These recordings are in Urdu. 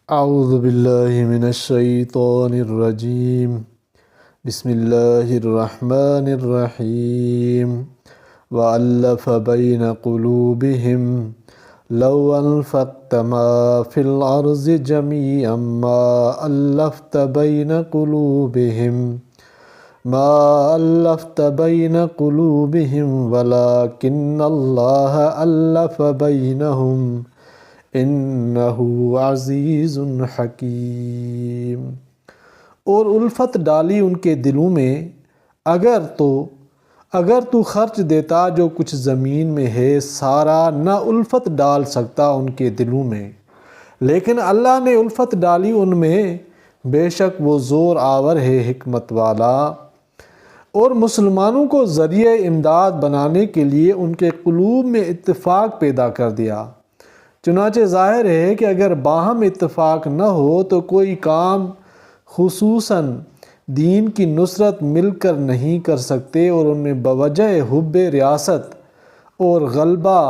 اعوذ باللہ من الشیطان الرجیم بسم اللہ الرحمن الرحیم وَأَلَّفَ بَيْنَ قُلُوبِهِمْ لَوْ أَنفَقْتَ مَا فِي الْأَرْضِ جَمِيعًا مَا أَلَّفْتَ بَيْنَ قُلُوبِهِمْ وَلَكِنَّ اللَّهَ أَلَّفَ بَيْنَهُمْ انہ عزیز حکیم۔ اور الفت ڈالی ان کے دلوں میں، اگر تو خرچ دیتا جو کچھ زمین میں ہے سارا، نہ الفت ڈال سکتا ان کے دلوں میں، لیکن اللہ نے الفت ڈالی ان میں، بے شک وہ زور آور ہے حکمت والا۔ اور مسلمانوں کو ذریعہ امداد بنانے کے لیے ان کے قلوب میں اتفاق پیدا کر دیا۔ چنانچہ ظاہر ہے کہ اگر باہم اتفاق نہ ہو تو کوئی کام خصوصاً دین کی نصرت مل کر نہیں کر سکتے، اور ان میں بوجہ حب ریاست اور غلبہ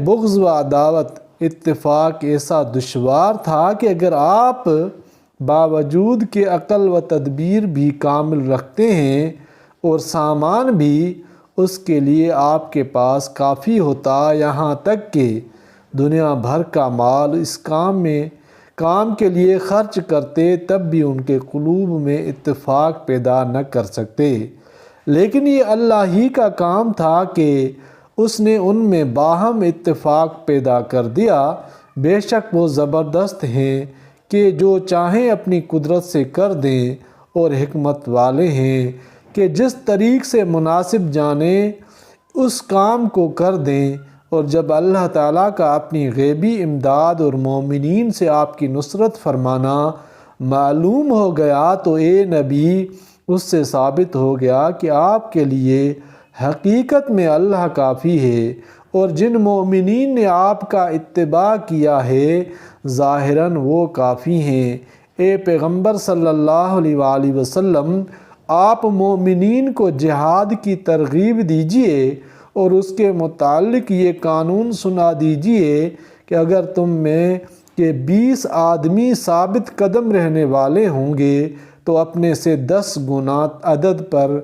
بغض و عداوت اتفاق ایسا دشوار تھا کہ اگر آپ باوجود کہ عقل و تدبیر بھی کامل رکھتے ہیں اور سامان بھی اس کے لیے آپ کے پاس کافی ہوتا، یہاں تک کہ دنیا بھر کا مال اس کام کے لیے خرچ کرتے، تب بھی ان کے قلوب میں اتفاق پیدا نہ کر سکتے۔ لیکن یہ اللہ ہی کا کام تھا کہ اس نے ان میں باہم اتفاق پیدا کر دیا۔ بے شک وہ زبردست ہیں کہ جو چاہیں اپنی قدرت سے کر دیں، اور حکمت والے ہیں کہ جس طریق سے مناسب جانیں اس کام کو کر دیں۔ اور جب اللہ تعالیٰ کا اپنی غیبی امداد اور مومنین سے آپ کی نصرت فرمانا معلوم ہو گیا تو اے نبی اس سے ثابت ہو گیا کہ آپ کے لیے حقیقت میں اللہ کافی ہے، اور جن مومنین نے آپ کا اتباع کیا ہے ظاہراً وہ کافی ہیں۔ اے پیغمبر صلی اللہ علیہ وآلہ وسلم، آپ مومنین کو جہاد کی ترغیب دیجئے، اور اس کے متعلق یہ قانون سنا دیجئے کہ اگر تم میں کہ 20 آدمی ثابت قدم رہنے والے ہوں گے تو اپنے سے 10 گنا عدد پر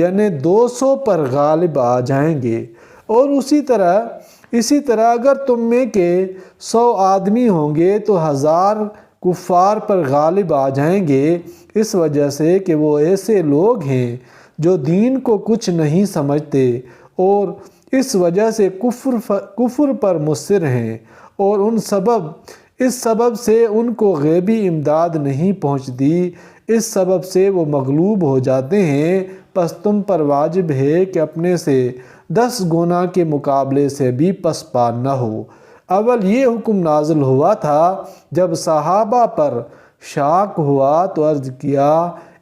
یعنی 200 پر غالب آ جائیں گے، اور اسی طرح اگر تم میں کہ 100 آدمی ہوں گے تو 1000 کفار پر غالب آ جائیں گے، اس وجہ سے کہ وہ ایسے لوگ ہیں جو دین کو کچھ نہیں سمجھتے، اور اس وجہ سے کفر پر مصر ہیں، اور اس سبب سے ان کو غیبی امداد نہیں پہنچتی، اس سبب سے وہ مغلوب ہو جاتے ہیں۔ پس تم پر واجب ہے کہ اپنے سے 10 گنا کے مقابلے سے بھی پسپا نہ ہو۔ اول یہ حکم نازل ہوا تھا جب صحابہ پر شاق ہوا تو عرض کیا،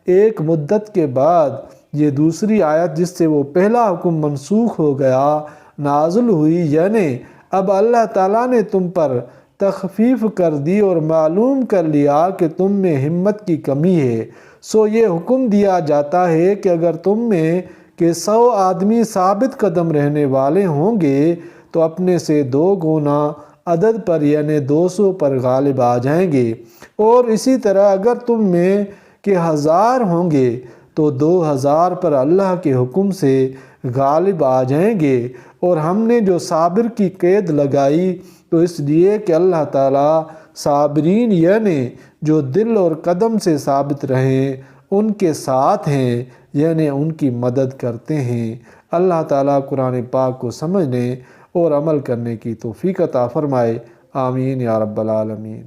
ایک مدت کے بعد یہ دوسری آیت جس سے وہ پہلا حکم منسوخ ہو گیا نازل ہوئی، یعنی اب اللہ تعالیٰ نے تم پر تخفیف کر دی اور معلوم کر لیا کہ تم میں ہمت کی کمی ہے، سو یہ حکم دیا جاتا ہے کہ اگر تم میں کہ 100 آدمی ثابت قدم رہنے والے ہوں گے تو اپنے سے 2 گنا عدد پر یعنی 200 پر غالب آ جائیں گے، اور اسی طرح اگر تم میں کہ 1000 ہوں گے تو 2000 پر اللہ کے حکم سے غالب آ جائیں گے۔ اور ہم نے جو صابر کی قید لگائی تو اس لیے کہ اللہ تعالیٰ صابرین یعنی جو دل اور قدم سے ثابت رہیں ان کے ساتھ ہیں، یعنی ان کی مدد کرتے ہیں۔ اللہ تعالیٰ قرآن پاک کو سمجھنے اور عمل کرنے کی توفیق عطا فرمائے، آمین یا رب العالمین۔